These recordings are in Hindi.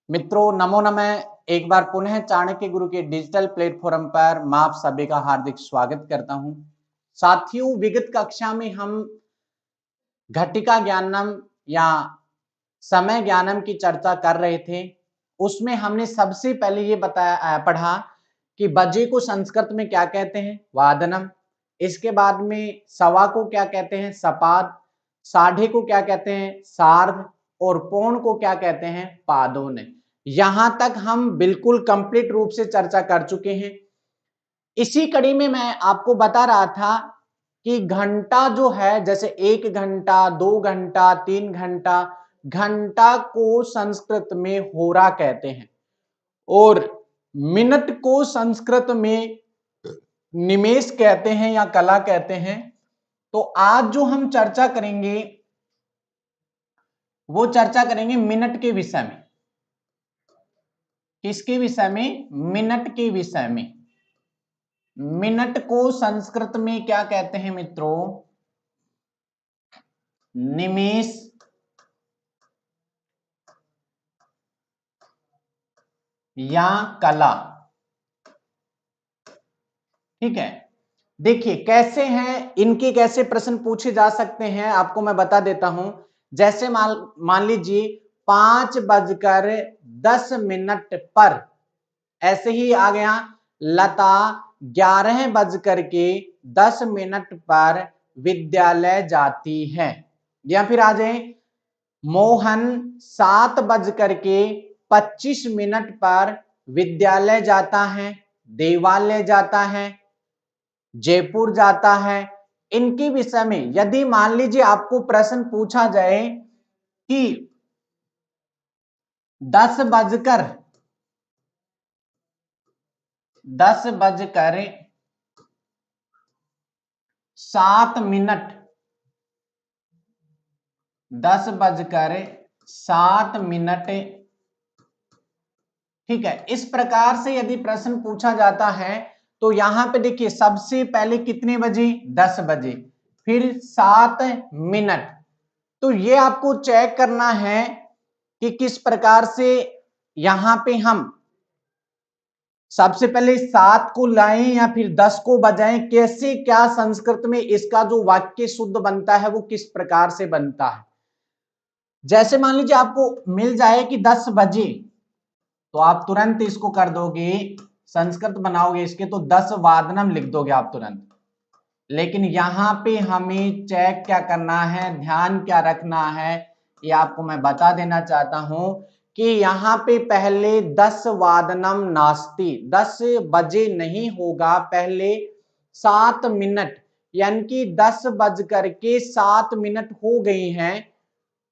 मित्रों नमो नमः। एक बार पुनः चाणक्य गुरु के डिजिटल प्लेटफॉर्म पर मैं आप सभी का हार्दिक स्वागत करता हूं। साथियों, विगत कक्षा में हम घटिका ज्ञानम या समय ज्ञानम की चर्चा कर रहे थे। उसमें हमने सबसे पहले ये पढ़ा कि बजे को संस्कृत में क्या कहते हैं, वादनम। इसके बाद में सवा को क्या कहते हैं, सपाद। साढ़े को क्या कहते हैं, सार्ध। और पौन को क्या कहते हैं, पादोन। यहां तक हम बिल्कुल कंप्लीट रूप से चर्चा कर चुके हैं। इसी कड़ी में मैं आपको बता रहा था कि घंटा जो है, जैसे 1 घंटा, 2 घंटा, 3 घंटा, घंटा को संस्कृत में होरा कहते हैं और मिनट को संस्कृत में निमेष कहते हैं या कला कहते हैं। तो आज जो हम चर्चा करेंगे वो चर्चा करेंगे मिनट के विषय में। किसके विषय में, मिनट के विषय में। मिनट को संस्कृत में क्या कहते हैं मित्रों, निमेष या कला। ठीक है, देखिए कैसे हैं इनके, कैसे प्रश्न पूछे जा सकते हैं आपको मैं बता देता हूं। जैसे मान लीजिए 5:10 पर, ऐसे ही आ गया लता 11:10 पर विद्यालय जाती है। या फिर आ जाए मोहन 7:25 पर विद्यालय जाता है, देवालय जाता है, जयपुर जाता है। इनके विषय में यदि मान लीजिए आपको प्रश्न पूछा जाए कि 10:07 10:07 ठीक है, इस प्रकार से यदि प्रश्न पूछा जाता है तो यहां पे देखिए सबसे पहले कितने बजे, 10 बजे, फिर 7 मिनट। तो ये आपको चेक करना है कि किस प्रकार से यहां पे हम सबसे पहले 7 को लाएं या फिर 10 को बजाएं, कैसे क्या संस्कृत में इसका जो वाक्य शुद्ध बनता है वो किस प्रकार से बनता है। जैसे मान लीजिए आपको मिल जाए कि 10 बजे, तो आप तुरंत इसको कर दोगे, संस्कृत बनाओगे इसके तो 10 वादनम लिख दोगे आप तुरंत। लेकिन यहां पे हमें चेक क्या करना है, ध्यान क्या रखना है, ये आपको मैं बता देना चाहता हूं कि यहां पे पहले 10 वादनम नास्ति, 10 बजे नहीं होगा, पहले 7 मिनट, यानी कि 10:07 हो गई हैं।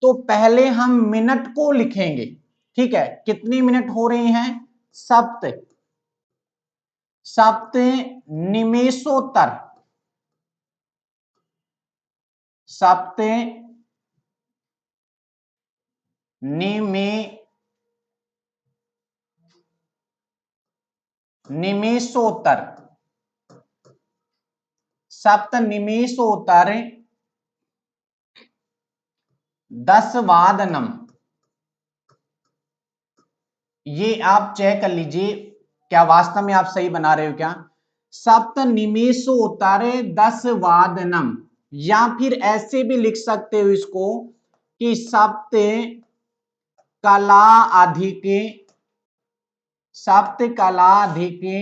तो पहले हम मिनट को लिखेंगे। ठीक है, कितनी मिनट हो रही हैं, सप्त सप्त निमेषोत्तर, सप्त निमेषोत्तर, सप्त निमेषोत्तर 10 वादनम। ये आप चेक कर लीजिए क्या वास्तव में आप सही बना रहे हो क्या। सप्त निमेषोत्तर 10 वादनम, या फिर ऐसे भी लिख सकते हो इसको कि सप्त कला अधिके, सप्त कला अधिके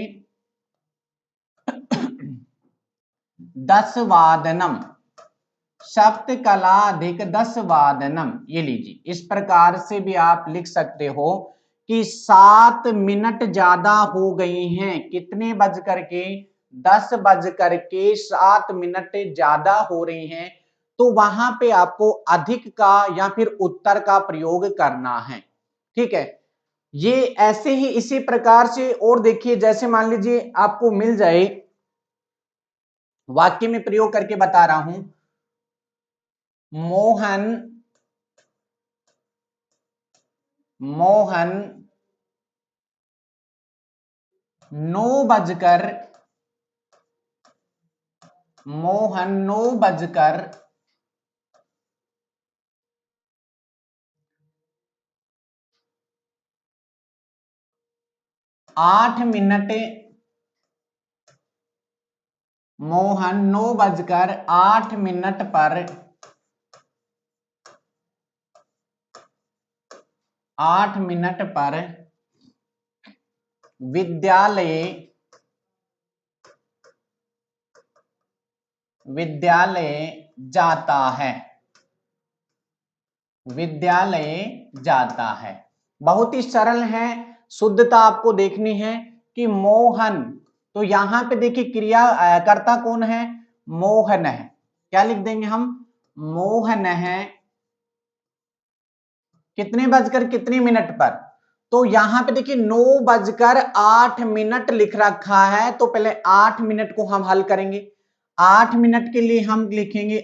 10 वादनम, सप्त कला अधिक 10 वादनम। ये लीजिए, इस प्रकार से भी आप लिख सकते हो कि 7 मिनट ज्यादा हो गई हैं, कितने बज करके, 10:07 ज्यादा हो रही हैं। तो वहां पे आपको अधिक का या फिर उत्तर का प्रयोग करना है। ठीक है, ये ऐसे ही इसी प्रकार से। और देखिए जैसे मान लीजिए आपको मिल जाए, वाक्य में प्रयोग करके बता रहा हूं, मोहन 9 बजकर, मोहन 9 बजकर 8 मिनट, मोहन 9:08 पर 8 मिनट पर विद्यालय जाता है। विद्यालय जाता है। बहुत ही सरल है, शुद्धता आपको देखनी है कि मोहन, तो यहां पे देखिए क्रिया कर्ता कौन है, मोहन है। क्या लिख देंगे हम, मोहन है कितने बजकर कितने मिनट पर, तो यहां पे देखिए 9:08 लिख रखा है, तो पहले 8 मिनट को हम हल करेंगे। 8 मिनट के लिए हम लिखेंगे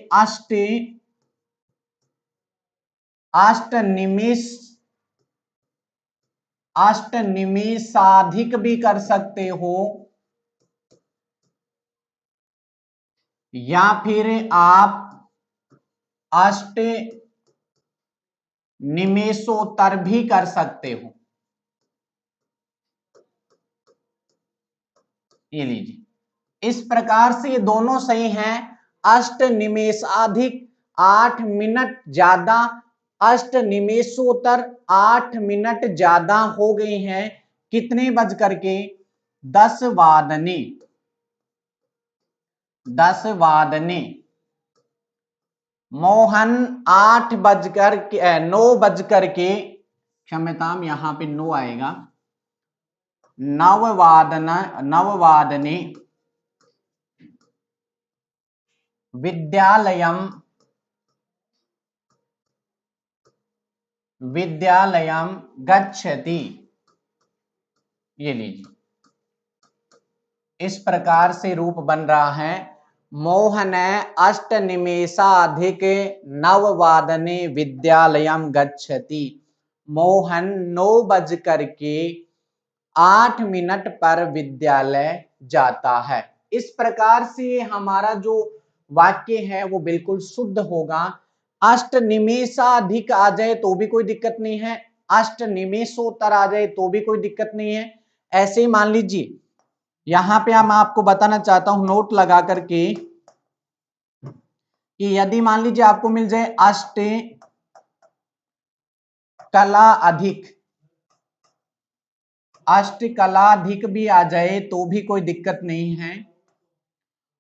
अष्ट निमेषाधिक भी कर सकते हो, या फिर आप अष्ट निमेषोत्तर भी कर सकते हो। ये लीजिए, इस प्रकार से ये दोनों सही हैं। अष्ट निमेषाधिक 8 मिनट ज्यादा, अष्ट निमेषोत्तर 8 मिनट ज्यादा हो गए हैं। कितने बज करके, 10 वादने, 10 वादने। मोहन 9 बजकर के, क्षम्यताम यहां पे 9 आएगा, 9 वादने विद्यालयम गच्छति। ये लीजिए, इस प्रकार से रूप बन रहा है। मोहन अष्ट निमेषाधिक 9 वादने विद्यालयम गच्छति। मोहन 9 बजकर के 8 मिनट पर विद्यालय जाता है। इस प्रकार से हमारा जो वाक्य है वो बिल्कुल शुद्ध होगा। अष्ट निमेषाधिक आ जाए तो भी कोई दिक्कत नहीं है, अष्ट निमेषोत्तर आ जाए तो भी कोई दिक्कत नहीं है। ऐसे ही मान लीजिए, यहां पे हम आपको बताना चाहता हूं नोट लगा करके कि यदि मान लीजिए आपको मिल जाए अष्ट कला अधिक, अष्ट कलाधिक भी आ जाए तो भी कोई दिक्कत नहीं है,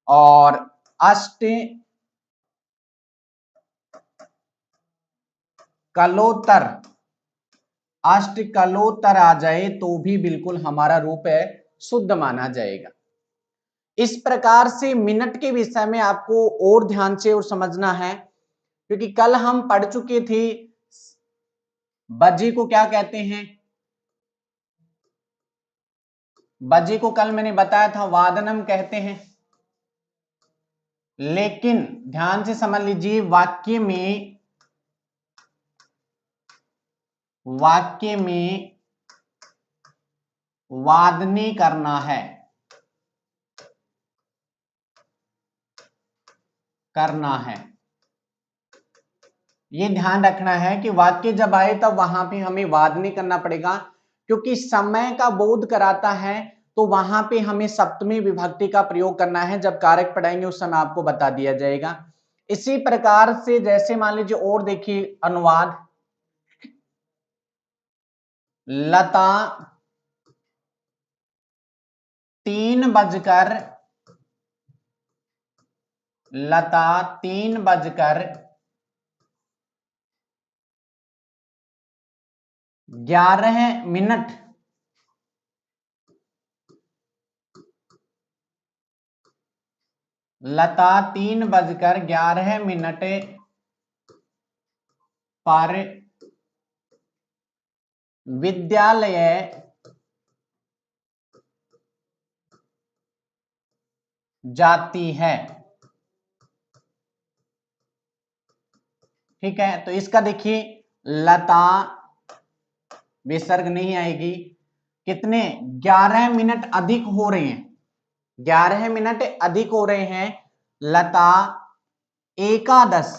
और अष्ट कलोत्तर, अष्ट कलोत्तर आ जाए तो भी बिल्कुल हमारा रूप है शुद्ध माना जाएगा। इस प्रकार से मिनट के विषय में आपको और ध्यान से और समझना है, क्योंकि कल हम पढ़ चुके थे बजे को क्या कहते हैं। बजे को कल मैंने बताया था वादनम कहते हैं, लेकिन ध्यान से समझ लीजिए वाक्य में वादनी करना है, ये ध्यान रखना है कि वाक्य जब आए तब वहां पे हमें वाद नहीं करना पड़ेगा, क्योंकि समय का बोध कराता है, तो वहां पे हमें सप्तमी विभक्ति का प्रयोग करना है। जब कारक पढ़ाएंगे उस समय आपको बता दिया जाएगा। इसी प्रकार से जैसे मान लीजिए और देखिए अनुवाद, लता 3:11 लता 3:11 पर विद्यालय जाती है। ठीक है, तो इसका देखिए लता विसर्ग नहीं आएगी, कितने 11 मिनट अधिक हो रहे हैं, 11 मिनट अधिक हो रहे हैं। लता एकादश,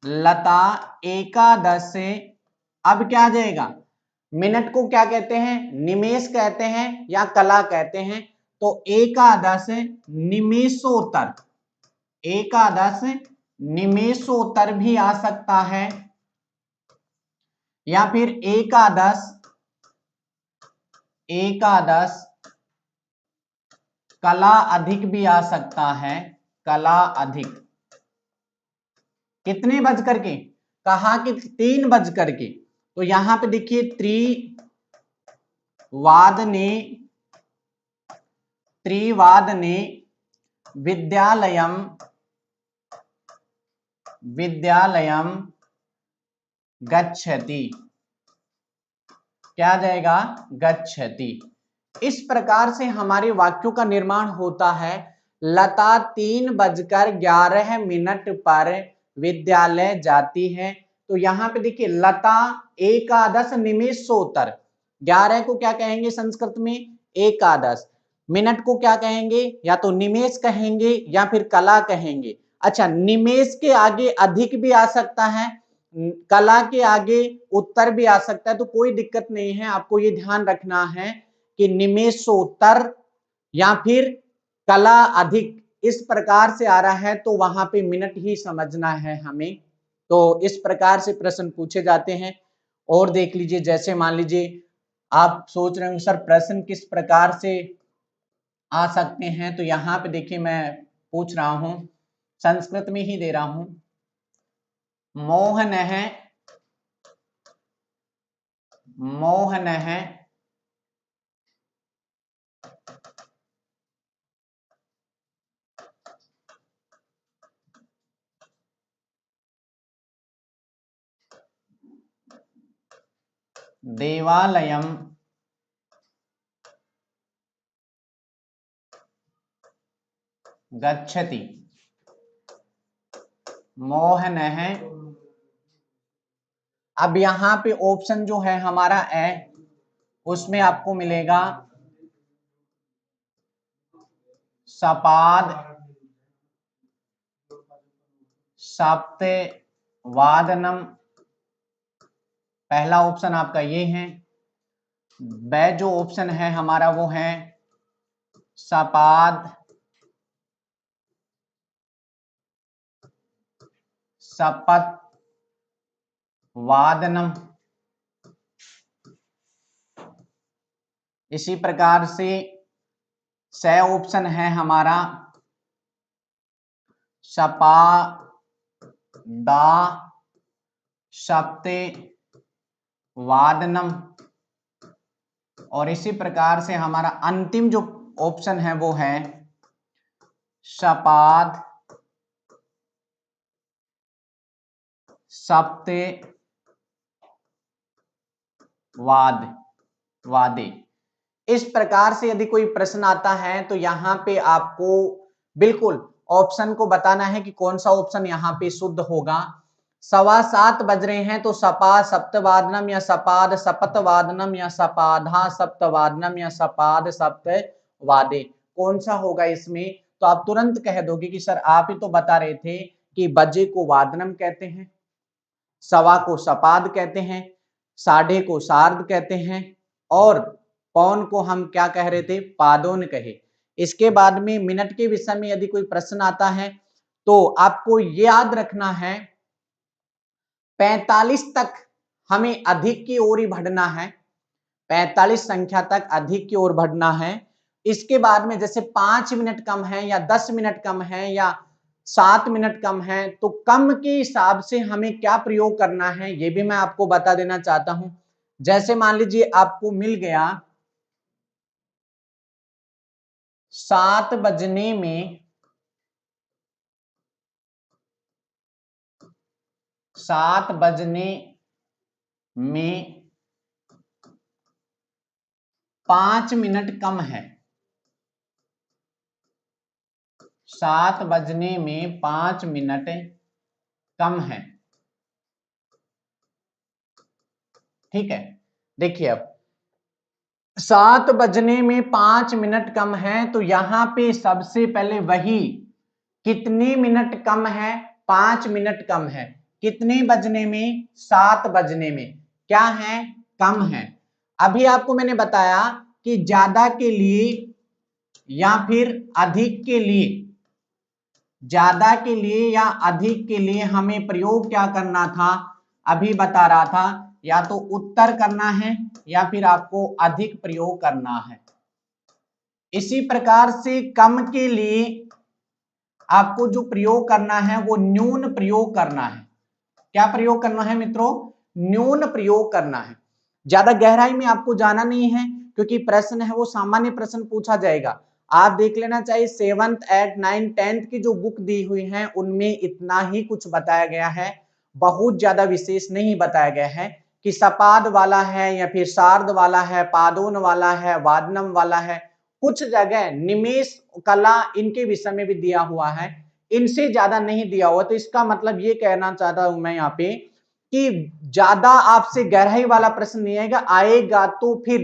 लता एकादश से अब क्या आ जाएगा, मिनट को क्या कहते हैं? निमेष कहते हैं या कला कहते हैं। तो एकादश निमेषोत्तर, एकादश निमेषोत्तर भी आ सकता है, या फिर एकादश कला अधिक भी आ सकता है, कला अधिक। कितने बज करके? कहा कि 3 बज करके। तो यहां पे देखिए त्रिवादने विद्यालयम गच्छति। क्या जाएगा? गच्छति। इस प्रकार से हमारे वाक्यों का निर्माण होता है। लता 3:11 पर विद्यालय जाती है। तो यहां पे देखिए लता एकादश निमेषोत्तर, 11 को क्या कहेंगे संस्कृत में? एकादश। मिनट को क्या कहेंगे? या तो निमेष कहेंगे या फिर कला कहेंगे। अच्छा, निमेष के आगे अधिक भी आ सकता है, कला के आगे उत्तर भी आ सकता है, तो कोई दिक्कत नहीं है। आपको ये ध्यान रखना है कि निमेषोत्तर या फिर कला अधिक इस प्रकार से आ रहा है तो वहां पे मिनट ही समझना है हमें। तो इस प्रकार से प्रश्न पूछे जाते हैं। और देख लीजिए, जैसे मान लीजिए आप सोच रहे हो सर प्रश्न किस प्रकार से आ सकते हैं, तो यहाँ पे देखिए मैं पूछ रहा हूं, संस्कृत में ही दे रहा हूं। मोहन है देवालयम गच्छति। मोहन है। अब यहां पे ऑप्शन जो है हमारा ए, उसमें आपको मिलेगा सपाद सप्तवादनम। पहला ऑप्शन आपका ये है। ब जो ऑप्शन है हमारा वो है सपाद सपत वादनम। इसी प्रकार से स ऑप्शन है हमारा सपादा सप्ते वादनम। और इसी प्रकार से हमारा अंतिम जो ऑप्शन है वो है सपाद सप्ते वादे। इस प्रकार से यदि कोई प्रश्न आता है तो यहाँ पे आपको बिल्कुल ऑप्शन को बताना है कि कौन सा ऑप्शन यहाँ पे शुद्ध होगा। 7:15 बज रहे हैं तो सपा सप्तवादनम या सपाद सपतवादनम या सपाधा सप्तवादनम या सपाद सप्तवादे, कौन सा होगा इसमें? तो आप तुरंत कह दोगे कि सर आप ही तो बता रहे थे कि बजे को वादनम कहते हैं, सवा को सपाद कहते हैं, साढ़े को सार्ध कहते हैं, और पौन को हम क्या कह रहे थे? पादोन कहे। इसके बाद में मिनट के विषय में यदि कोई प्रश्न आता है तो आपको याद रखना है 45 तक हमें अधिक की ओर ही बढ़ना है, 45 संख्या तक अधिक की ओर बढ़ना है। इसके बाद में जैसे 5 मिनट कम है या 10 मिनट कम है या 7 मिनट कम है, तो कम के हिसाब से हमें क्या प्रयोग करना है ये भी मैं आपको बता देना चाहता हूं। जैसे मान लीजिए आपको मिल गया 7 बजने में 5 मिनट कम है, 7 बजने में 5 मिनट कम है। ठीक है, देखिए अब 7 बजने में 5 मिनट कम है, तो यहां पे सबसे पहले वही कितने मिनट कम है? 5 मिनट कम है। कितने बजने में? 7 बजने में क्या है? कम है। अभी आपको मैंने बताया कि ज्यादा के लिए या फिर अधिक के लिए, ज्यादा के लिए या अधिक के लिए हमें प्रयोग क्या करना था, अभी बता रहा था, या तो उत्तर करना है या फिर आपको अधिक प्रयोग करना है। इसी प्रकार से कम के लिए आपको जो प्रयोग करना है वो न्यून प्रयोग करना है। क्या प्रयोग करना है मित्रों? न्यून प्रयोग करना है। ज्यादा गहराई में आपको जाना नहीं है, क्योंकि प्रश्न है वो सामान्य प्रश्न पूछा जाएगा। आप देख लेना चाहिए 7th 8th 9th 10th की जो बुक दी हुई है उनमें इतना ही कुछ बताया गया है, बहुत ज्यादा विशेष नहीं बताया गया है कि सपाद वाला है या फिर सार्ध वाला है, पादोन वाला है, वादनम वाला है। कुछ जगह निमेष कला इनके विषय में भी दिया हुआ है, इनसे ज्यादा नहीं दिया हुआ। तो इसका मतलब ये कहना चाहता हूं मैं यहाँ पे कि ज्यादा आपसे गहराई वाला प्रश्न नहीं आएगा, आएगा तो फिर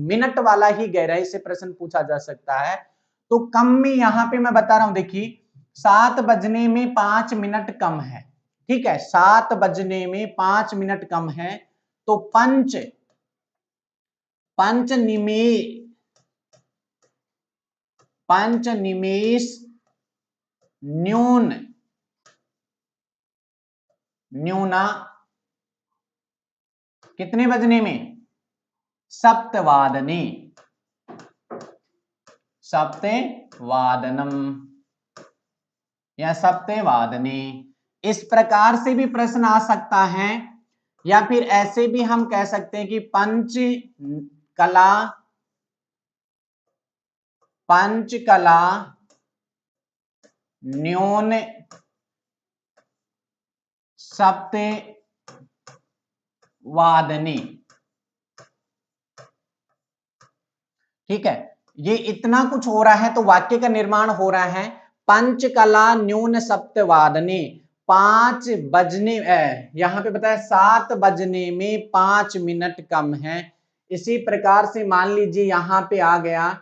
मिनट वाला ही गहराई से प्रश्न पूछा जा सकता है। तो कम में यहाँ पे मैं बता रहा हूं, देखिए 7 बजने में 5 मिनट कम है, ठीक है, 7 बजने में 5 मिनट कम है। तो पंच पंच निमेष न्यून न्यूना कितने बजने में? सप्तवादने, सप्तवादनम या सप्तवादने। इस प्रकार से भी प्रश्न आ सकता है, या फिर ऐसे भी हम कह सकते हैं कि पंचकला न्यून सप्तवादने, ठीक है। ये इतना कुछ हो रहा है तो वाक्य का निर्माण हो रहा है, पंचकला न्यून सप्तवादने, 5 बजने, यहां पे बताया 7 बजने में 5 मिनट कम है। इसी प्रकार से मान लीजिए यहां पे आ गया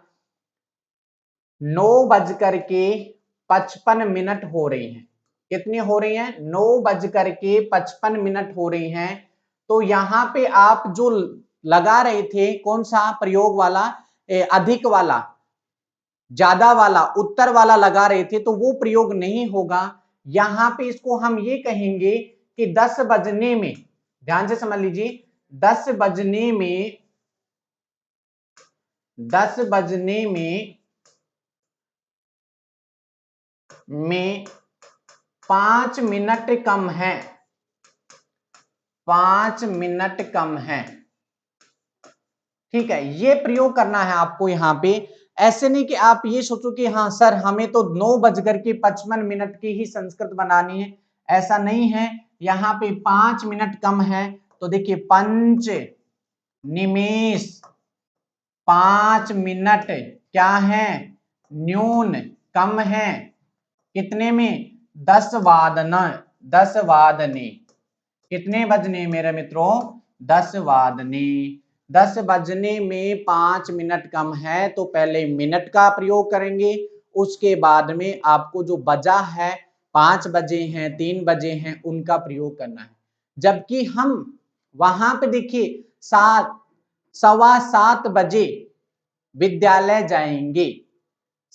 9:55 हो रही हैं। कितनी हो रही हैं? 9:55 हो रही हैं। तो यहां पे आप जो लगा रहे थे, कौन सा प्रयोग वाला, अधिक वाला, ज्यादा वाला, उत्तर वाला लगा रहे थे, तो वो प्रयोग नहीं होगा। यहां पे इसको हम ये कहेंगे कि 10 बजने में, ध्यान से समझ लीजिए, 10 बजने में 5 मिनट कम है, 5 मिनट कम है, ठीक है। ये प्रयोग करना है आपको यहां पे। ऐसे नहीं कि आप ये सोचो कि हाँ सर हमें तो 9:55 की ही संस्कृत बनानी है, ऐसा नहीं है। यहाँ पे 5 मिनट कम है, तो देखिए पंच निमेष 5 मिनट क्या है? न्यून, कम है, कितने में? 10 वादने। कितने बजने मेरे मित्रों? 10 वादने। 10 बजने में 5 मिनट कम है, तो पहले मिनट का प्रयोग करेंगे, उसके बाद में आपको जो बजा है, 5 बजे हैं, 3 बजे हैं, उनका प्रयोग करना है। जबकि हम वहां पे देखिए 7:15 बजे विद्यालय जाएंगे,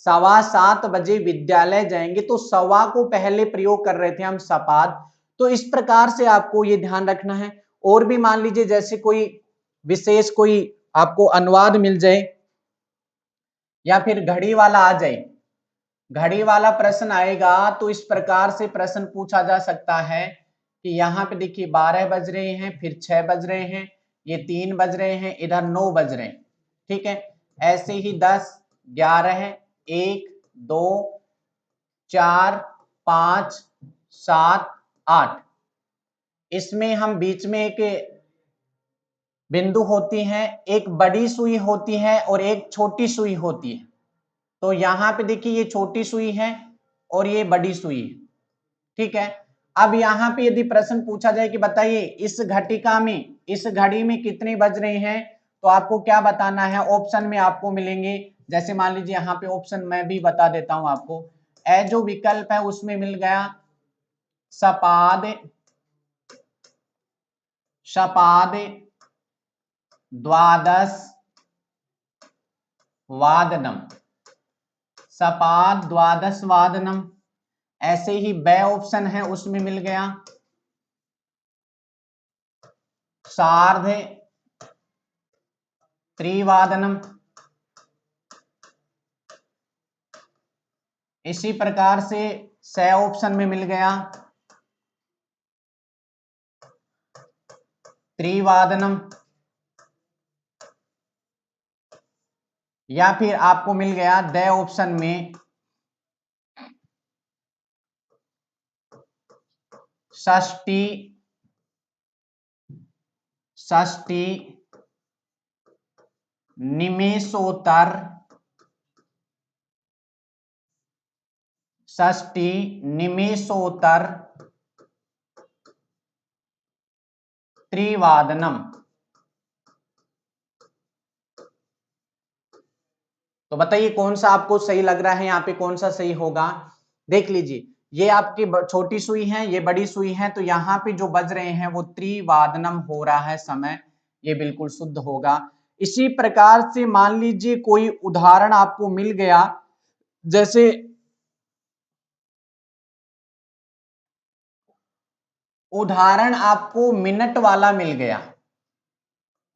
7:15 बजे विद्यालय जाएंगे, तो सवा को पहले प्रयोग कर रहे थे हम सपाद। तो इस प्रकार से आपको ये ध्यान रखना है। और भी मान लीजिए जैसे कोई विशेष कोई आपको अनुवाद मिल जाए, या फिर घड़ी वाला आ जाए, घड़ी वाला प्रश्न आएगा, तो इस प्रकार से प्रश्न पूछा जा सकता है कि यहाँ पे देखिए 12 बज रहे हैं, फिर 6 बज रहे हैं, ये 3 बज रहे हैं, इधर 9 बज रहे हैं, ठीक है। ऐसे ही 10, 11, 1, 2, 4, 5, 7, 8, इसमें हम बीच में एक बिंदु होती है, एक बड़ी सुई होती है और एक छोटी सुई होती है। तो यहाँ पे देखिए ये छोटी सुई है और ये बड़ी सुई है, ठीक है। अब यहाँ पे यदि प्रश्न पूछा जाए कि बताइए इस घटिका में, इस घड़ी में कितने बज रहे हैं, तो आपको क्या बताना है? ऑप्शन में आपको मिलेंगे, जैसे मान लीजिए यहाँ पे ऑप्शन मैं भी बता देता हूं आपको। ए जो विकल्प है उसमें मिल गया सपाद, सपाद द्वादश वादनम, सपाद द्वादश वादनम। ऐसे ही ब ऑप्शन है उसमें मिल गया सार्ध त्रिवादनम। इसी प्रकार से स ऑप्शन में मिल गया त्रिवादनम, या फिर आपको मिल गया द ऑप्शन में षष्ठी निमेषोत्तर, षष्ठी निमेषोत्तर त्रिवादनम। तो बताइए कौन सा आपको सही लग रहा है, यहाँ पे कौन सा सही होगा। देख लीजिए, ये आपकी छोटी सुई है, ये बड़ी सुई है, तो यहाँ पे जो बज रहे हैं वो त्रिवादनम हो रहा है समय, ये बिल्कुल शुद्ध होगा। इसी प्रकार से मान लीजिए कोई उदाहरण आपको मिल गया, जैसे उदाहरण आपको मिनट वाला मिल गया।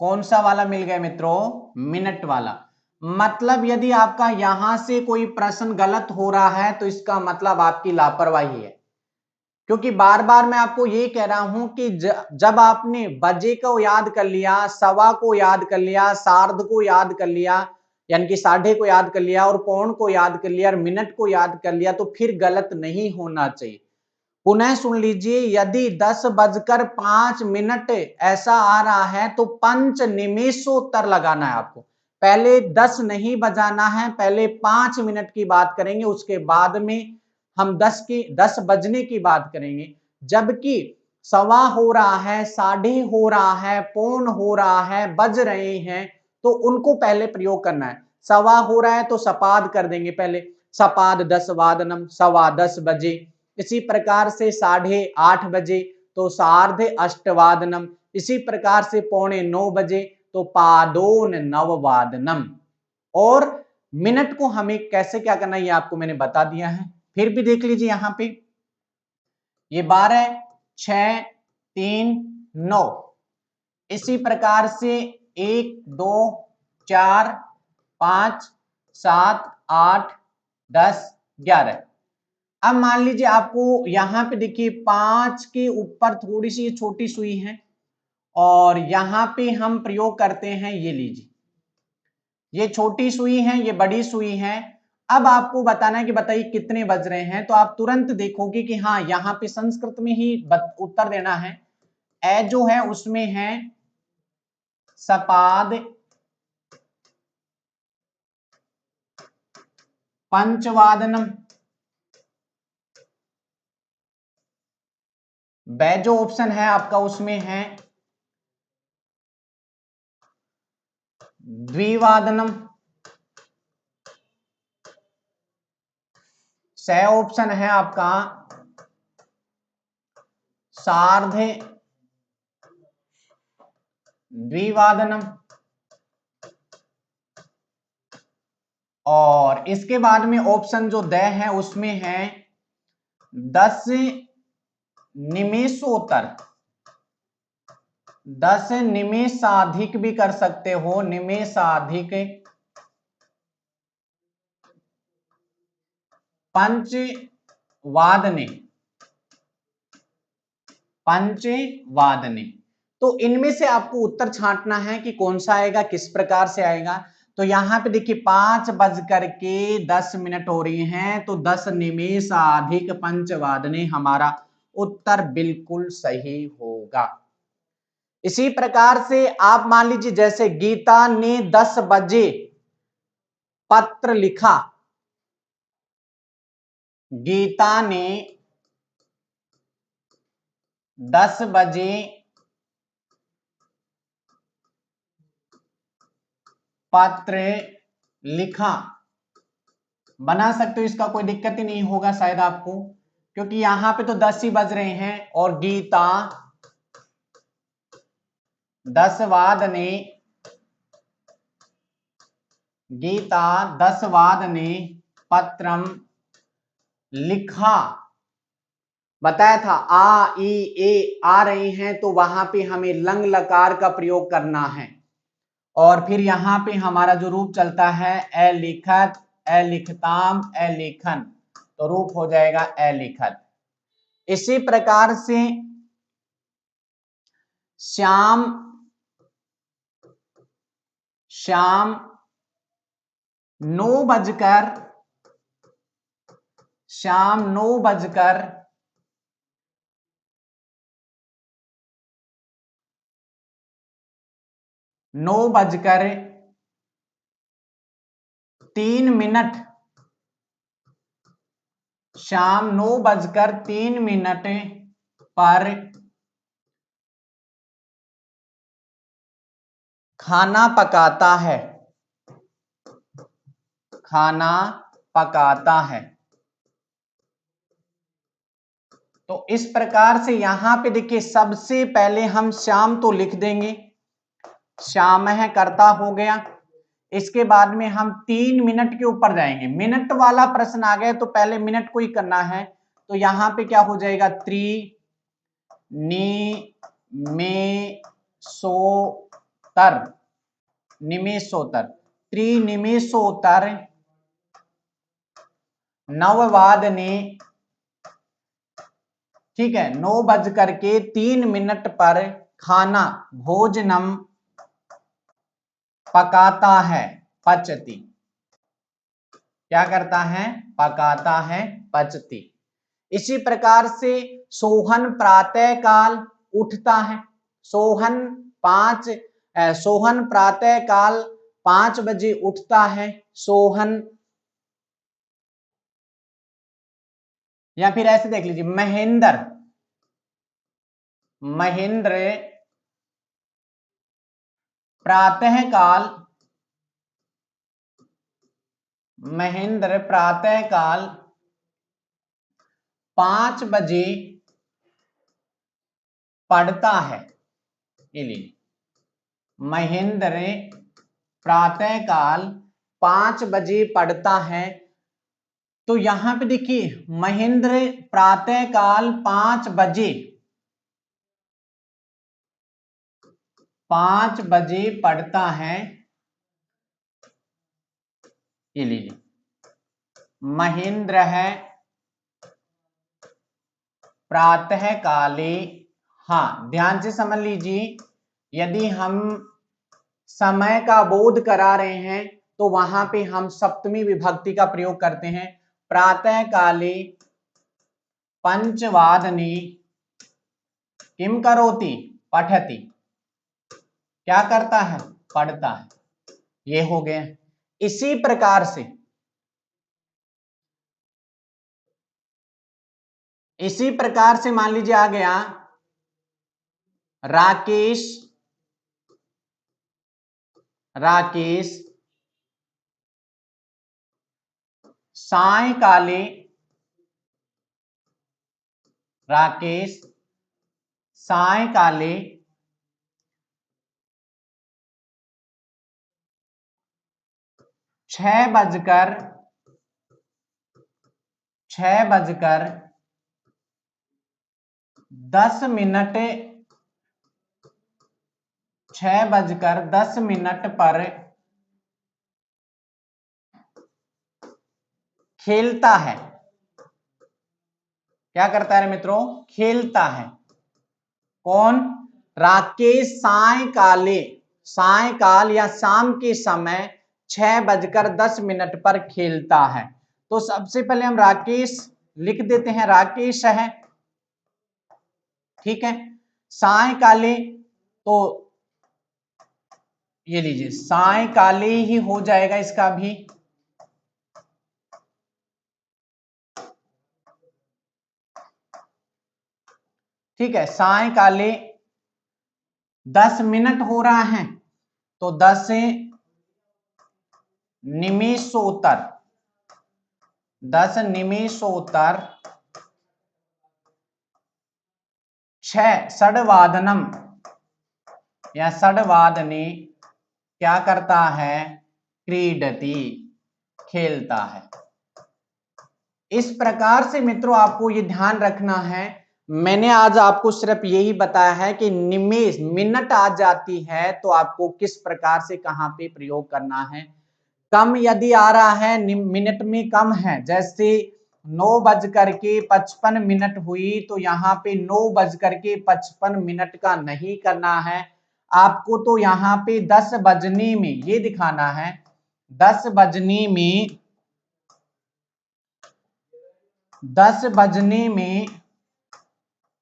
कौन सा वाला मिल गया मित्रों? मिनट वाला। मतलब यदि आपका यहां से कोई प्रश्न गलत हो रहा है तो इसका मतलब आपकी लापरवाही है, क्योंकि बार बार मैं आपको ये कह रहा हूं कि जब आपने बजे को याद कर लिया, सवा को याद कर लिया, सार्ध को याद कर लिया, यानी कि साढ़े को याद कर लिया, और पौन को याद कर लिया, और मिनट को याद कर लिया, तो फिर गलत नहीं होना चाहिए। पुनः सुन लीजिए, यदि 10:05 ऐसा आ रहा है तो पंच निमेषोत्तर लगाना है आपको। पहले 10 नहीं बजाना है, पहले 5 मिनट की बात करेंगे, उसके बाद में हम 10 बजने की बात करेंगे। जबकि सवा हो रहा है, साढ़े हो रहा है, पौन हो रहा है, बज रहे हैं, तो उनको पहले प्रयोग करना है। सवा हो रहा है तो सपाद कर देंगे पहले, सपाद 10 वादनम, सवा 10 बजे। इसी प्रकार से 8:30 बजे तो सार्ध अष्टवादनम। इसी प्रकार से 8:45 बजे तो पादोन नववादनम। और मिनट को हमें कैसे क्या करना है ये आपको मैंने बता दिया है। फिर भी देख लीजिए यहां पे ये 12, 6, 3, 9। इसी प्रकार से 1, 2, 4, 5, 7, 8, 10, 11। अब मान लीजिए आपको यहां पे देखिए 5 के ऊपर थोड़ी सी छोटी सुई है, और यहां पे हम प्रयोग करते हैं, ये लीजिए, ये छोटी सुई है, ये बड़ी सुई है। अब आपको बताना है कि बताइए कितने बज रहे हैं, तो आप तुरंत देखोगे कि हाँ यहां पे संस्कृत में ही उत्तर देना है। ए जो है उसमें है सपाद पंचवादनम। ब जो ऑप्शन है आपका उसमें है द्विवादनम। स ऑप्शन है आपका सार्ध द्विवादनम। और इसके बाद में ऑप्शन जो द है उसमें है 10 निमेषोत्तर। 10 निमेषाधिक भी कर सकते हो, निमेषाधिक पंचवादने, पंचवादने। तो इनमें से आपको उत्तर छांटना है कि कौन सा आएगा, किस प्रकार से आएगा। तो यहां पे देखिए 5:10 हो रही हैं, तो 10 निमेषाधिक पंचवादने हमारा उत्तर बिल्कुल सही होगा। इसी प्रकार से आप मान लीजिए जैसे गीता ने 10 बजे पत्र लिखा, गीता ने 10 बजे पत्र लिखा, बना सकते हो, इसका कोई दिक्कत ही नहीं होगा शायद आपको, क्योंकि यहां पे तो 10 ही बज रहे हैं, और गीता 10 वादने गीता 10 वादने पत्रम लिखा। बताया था आ ई ए आ रही हैं तो वहां पे हमें लंग लकार का प्रयोग करना है, और फिर यहां पे हमारा जो रूप चलता है ए लिखत, ए लिखताम, ए लेखन, तो रूप हो जाएगा ए लिखत। इसी प्रकार से श्याम, श्याम 9 बजकर, शाम 9 बजकर 3 मिनट, शाम 9 बजकर 3 मिनट पर खाना पकाता है, खाना पकाता है। तो इस प्रकार से यहां पे देखिए सबसे पहले हम श्याम तो लिख देंगे, श्याम है कर्ता हो गया। इसके बाद में हम 3 मिनट के ऊपर जाएंगे, मिनट वाला प्रश्न आ गया तो पहले मिनट को ही करना है। तो यहां पे क्या हो जाएगा, निमेषोत्तर, निमेषोत्तर, त्रिनिमेषोत्तर 9 वादने, ठीक है, 9 बजकर 3 मिनट पर खाना भोजनम पकाता है, पचती, क्या करता है, पकाता है, पचती। इसी प्रकार से सोहन प्रातः काल उठता है, सोहन सोहन प्रातः काल 5 बजे उठता है, सोहन। या फिर ऐसे देख लीजिए, महेंद्र, महेंद्र प्रातः काल, महेंद्र प्रातः काल 5 बजे पढ़ता है। ये लीजिए, महेंद्र प्रातः काल 5 बजे पढ़ता है। तो यहां पे देखिए महेंद्र प्रातः काल 5 बजे, 5 बजे पढ़ता है। ये लीजिए, महेंद्र है प्रातः काले। हाँ, ध्यान से समझ लीजिए, यदि हम समय का बोध करा रहे हैं तो वहां पे हम सप्तमी विभक्ति का प्रयोग करते हैं। प्रातः काले पंचवादने किम करोति, पठति, क्या करता है, पढ़ता है। ये हो गया। इसी प्रकार से, इसी प्रकार से मान लीजिए आ गया राकेश, राकेश सायकाले, राकेश सायकाले 6 बजकर 10 मिनट, 6 बजकर 10 मिनट पर खेलता है। क्या करता है मित्रों, खेलता है। कौन, राकेश सायकाले, सायकाल या शाम के समय 6 बजकर 10 मिनट पर खेलता है। तो सबसे पहले हम राकेश लिख देते हैं, राकेश है, ठीक है। सायकाले, तो ये लीजिए सायकाले ही हो जाएगा इसका भी। ठीक है, सायकाले 10 मिनट हो रहा है तो 10 निमेषोत्तर, 10 निमेषोत्तर 6 षड्वादनम या षड्वादने क्या करता है, क्रीडति, खेलता है। इस प्रकार से मित्रों आपको ये ध्यान रखना है, मैंने आज आपको सिर्फ यही बताया है कि निमेष मिनट आ जाती है तो आपको किस प्रकार से कहां पे प्रयोग करना है। कम यदि आ रहा है, मिनट में कम है, जैसे 9:55 हुई तो यहाँ पे 9:55 का नहीं करना है आपको, तो यहाँ पे 10 बजने में ये दिखाना है, 10 बजने में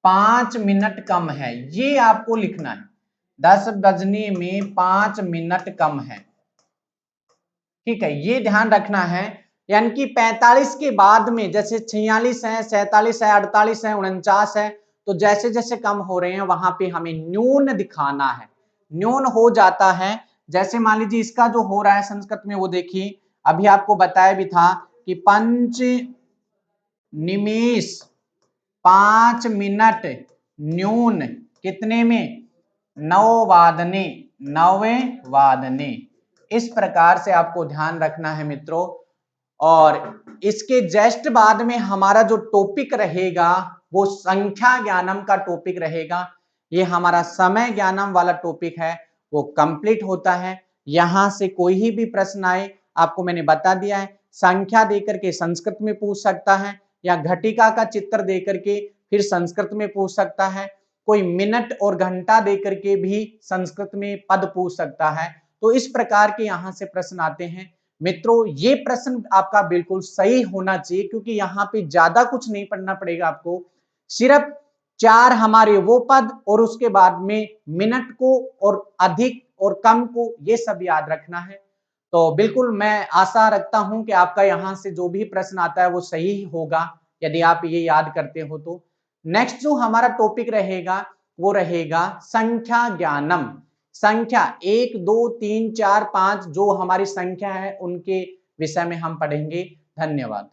5 मिनट कम है, ये आपको लिखना है। 10 बजने में 5 मिनट कम है, ठीक है, ये ध्यान रखना है। यानी कि 45 के बाद में जैसे 46 है, 47 है, 48 है, 49 है, तो जैसे जैसे कम हो रहे हैं वहां पे हमें न्यून दिखाना है। न्यून हो जाता है, जैसे मान लीजिए इसका जो हो रहा है संस्कृत में, वो देखिए अभी आपको बताया भी था कि पंच निमेष 5 मिनट न्यून कितने में, 9 वादने। इस प्रकार से आपको ध्यान रखना है मित्रों। और इसके जस्ट बाद में हमारा जो टॉपिक रहेगा वो संख्या ज्ञानम का टॉपिक रहेगा। ये हमारा समय ज्ञानम वाला टॉपिक है, वो कंप्लीट होता है। यहां से कोई भी प्रश्न आए, आपको मैंने बता दिया है, संख्या देकर के संस्कृत में पूछ सकता है, या घटिका का चित्र देकर के फिर संस्कृत में पूछ सकता है, कोई मिनट और घंटा देकर के भी संस्कृत में पद पूछ सकता है। तो इस प्रकार के यहां से प्रश्न आते हैं मित्रों। ये प्रश्न आपका बिल्कुल सही होना चाहिए, क्योंकि यहाँ पे ज्यादा कुछ नहीं पढ़ना पड़ेगा आपको, सिर्फ 4 हमारे वो पद और उसके बाद में मिनट को और अधिक और कम को, ये सब याद रखना है। तो बिल्कुल मैं आशा रखता हूं कि आपका यहाँ से जो भी प्रश्न आता है वो सही होगा, यदि आप ये याद करते हो तो। नेक्स्ट जो हमारा टॉपिक रहेगा वो रहेगा संख्या ज्ञानम। संख्या 1 2 3 4 5 जो हमारी संख्या है उनके विषय में हम पढ़ेंगे। धन्यवाद।